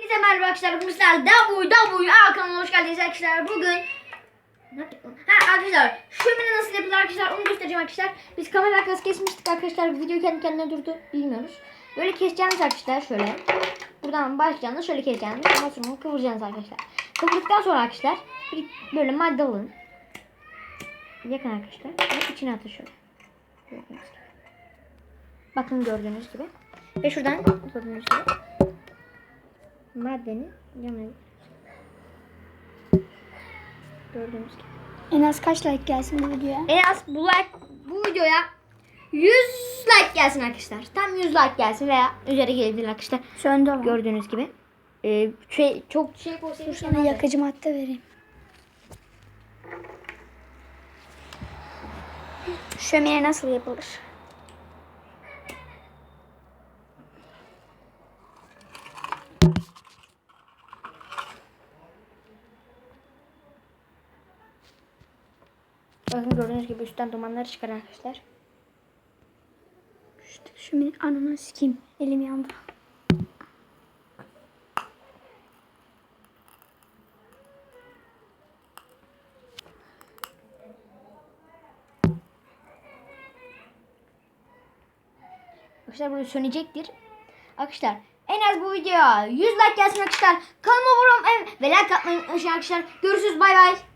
Hepinize merhaba arkadaşlar. Bu sizler kanalına hoş geldiniz arkadaşlar. Bugün arkadaşlar şömine nasıl yapılır arkadaşlar onu göstereceğim arkadaşlar. Biz kamera arkası kesmiştik arkadaşlar. Video kendi kendine durdu. Bilmiyoruz. Böyle keseceğimiz arkadaşlar şöyle. Buradan başlayacağınız şöyle keseceğiniz. Ondan sonra kıvıracaksınız arkadaşlar. Kıvırdıktan sonra arkadaşlar böyle madde alın. Yakın arkadaşlar. Ve içine atın şöyle. Bakın gördüğünüz gibi. Ve şuradan gördüğünüz gibi maddenin yanına gördüğünüz gibi. En az kaç like gelsin bu videoya? En az bu videoya 100 like gelsin arkadaşlar. Tam 100 like gelsin veya üzeri gelebilir arkadaşlar. Söndü ama. Gördüğünüz gibi. Çok şey koysayım. Sana yakıcı madde vereyim. Şömine nasıl yapılır? Bakın gördüğünüz gibi üstten dumanları çıkar arkadaşlar. Şömine ananı sikeyim. Elim yandı. Arkadaşlar burada sönecektir. Arkadaşlar en az bu videoya 100 like gelsin arkadaşlar. Kanalıma abone olmayı ve like atmayı unutmayın arkadaşlar. Görüşürüz, bay bay.